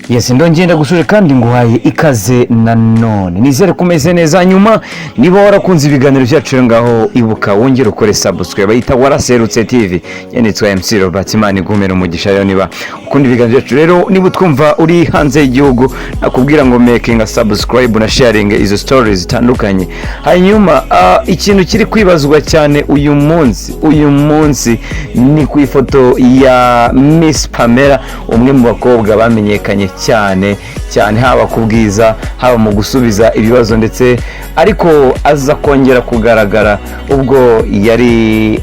Yes, ndongenda gusuje kandi nguhaye ikaze nanone. Nizere kumeze neza nyuma niba warakunze ibiganiro byacu ngaho ibuka wongera ukore subscribe bayita waraserutse TV. Yanitswe MC Robert Imana igumera umugisha yo niba ukunda ibiganiro byacu rero niba twumva uri hanze y'igihugu nakubwira ngo making a subscribe na sharing izo stories zitandukanye. Hanyuma ikintu kiri kwibazwa cyane uyu munsi ni ku ifoto ya Miss Pamela, umwe mu bakobwa bamenyekanye cyane haba kubwiza haba mu gusubiza ibibazo ndetse ariko aza kongera kugaragara ubwo yari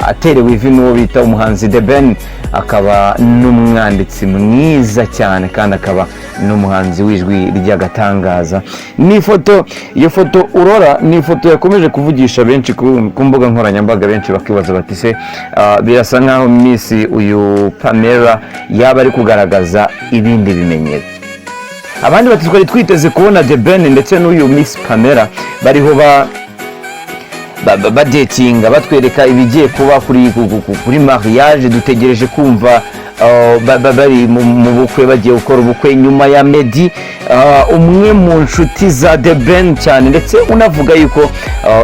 aterewe ivi n'uwo bita umuhanzi The Ben, akaba n'umwanditsi mwiza cyane kandi akaba n'umuhanzi w'ijwi ry'agatangaza. Iyo foto urora ni ifoto yakomeje kuvugisha benshi ku mbuga nkoranyambaga, benshi bakibaza bati se birasa nkaho Miss uyu Pamela yaba ari kugaragaza ibindi bimenyetso. Abandi bati twari twiteze kubona The Ben ndetse n'uyu Miss Pamela bariho badetinga batwereka ibigiye kuba kuri mariage. Dutegereje kumva bari mu bukwe, bagiye gukora ubukwe nyuma ya Meddy, umwe mu nshuti za The Ben cyane, ndetse unavuga yuko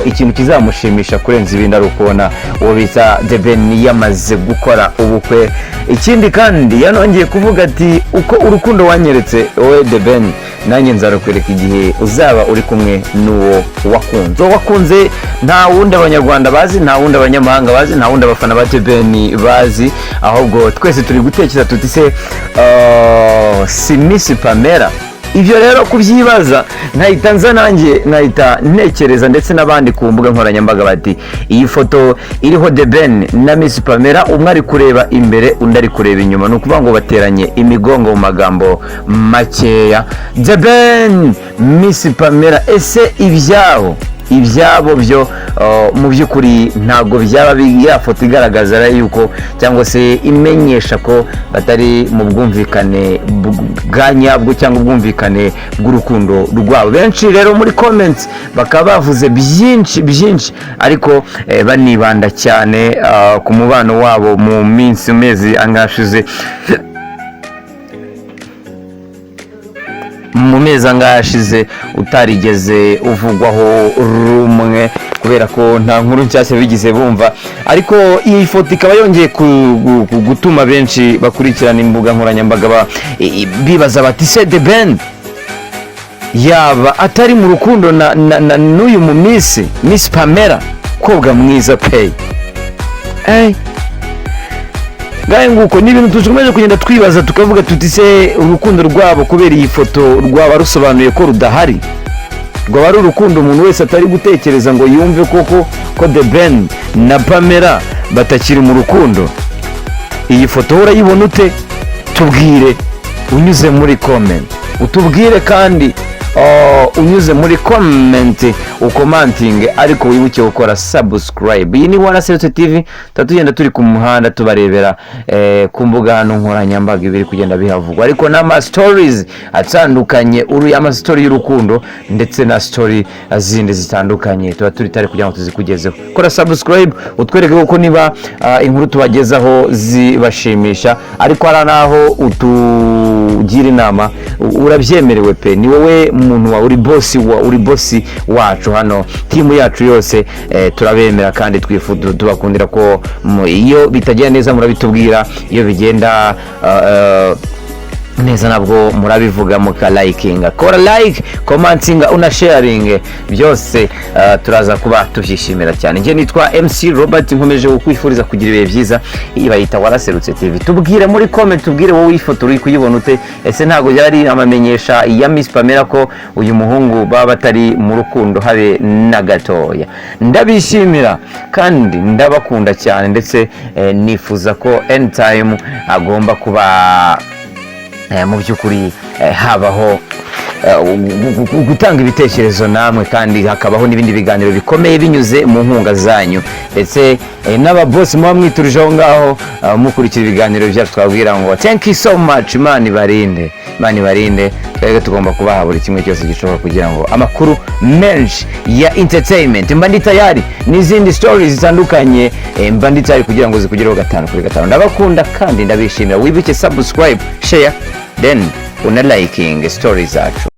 ikintu kizamushimisha kurenza ibindi ari ukubona uwo bita The Ben yamaze gukora ubukwe. Ikindi kandi yanongeye kuvuga ati uko urukundo wanyeretse wowe The Ben, nanjye nzarukwereka igihe uzaba uri kumwe n'uwo wakunze. Nta wundi abanyarwanda bazi, nta wundi abanyamahanga bazi, nta wundi abafana ba The Ben bazi, ahubwo twese turi gutekereza tuti se si Miss Pamela. Ibyo rero kubyibaza nkahita nza nanjye nkahita ntekereza, ndetse n'abandi ku mbuga nkoranyambaga bati iyi foto iriho The Ben na Miss Pamela, umwe ari kureba imbere undi ari kureba inyuma, ni ukuvuga ngo bateranye imigongo mu magambo makeya. The Ben, Miss Pamela, ese ibyabo byo mu by'ukuri ntabwo byaba ya foto igaragaza yuko cyangwa se imenyesha ko batari mu bwumvikane bwa nyabwo cyangwa ubwumvikane bw'urukundo rwabo. Benshi rero muri comments bakaba bavuze byinshi ariko banibanda cyane ku mubano wabo mu mezi angashize utarigeze uvugwaho rumwe kubera ko nta nkuru nshyashya bigize bumva. Ariko iyi foto ikaba yongeye gutuma benshi bakurikirana imbuga nkoranyambaga bibaza bati se The Ben yaba atari mu rukundo n'uyu mu Miss Pamela, kobwa mwiza pe. Gaye nguko ni ibintu tukomeje kugenda twibaza tukavuga tuti se urukundo rwabo kubera iyi foto rwaba rusobanuye ko rudahari, rwaba ari urukundo umuntu wese atari gutekereza ngo yumve ko The Ben na Pamela batakiri mu rukundo. Iyi foto urayibona ute? Tubwire unyuze muri comment, utubwire kandi unyuze muri comment ukomanting, ariko wibuke gukora subscribe. Iyi ni Waraserutse TV, tatugenda turi ku muhanda tubarebera ku mbuga nkoranyambaga ibiri kugenda bihavugwa, ariko n'ama stories atandukanye, ama story y'urukundo ndetse na story zindi zitandukanye tuba turi tari kugira ngo tuzikugezeho. Kora subscribe utwereke ko niba inkuru tubagezaho zibashimisha, ariko ara naho utugira inama urabyemerewe pe. Ni wowe umuntu wa uri boss wacu hano, timu yacu yose turabemera kandi tubakundira ko iyo bitagenda neza murabitubwira, iyo bigenda neza nabwo murabivuga mukalikinga. Kora like, commenting, una sharing, byose turaza kuba tubyishimira cyane. Nje nitwa MC Robert, nkomeje kukwifuriza kugira ibihe byiza. Iyi bayita Waraserutse TV. Tubwire muri comment, tubwire wowe ifoto uri kuyibona ute? Ese ntago yari amamenyesha ya Miss Pamela ko uyu muhungu baba batari mu rukundo habe na gatoya? Ndabishimira kandi ndabakunda cyane, ndetse nifuza ko anytime agomba kuba mu by'ukuri habaho gutanga ibitekerezo namwe, kandi hakabaho n'ibindi biganiro bikomeye binyuze mu nkunga zanyu, ndetse n'ababosi muba mwiturije aho ngaho mukurikira ibiganiro byacu. Twabwira ngo thank you so much, Imana ibarinde. Twebwe tugomba kubaha buri kimwe cyose gishoboka kugira ngo amakuru menshi ya entertainment mba ndi tayari n'izindi stories zitandukanye mba ndi tayari kugira ngo zikugereho 5 kuri 5. Ndabakunda kandi ndabishimira. Wibuke subscribe, share then unaliking story zacu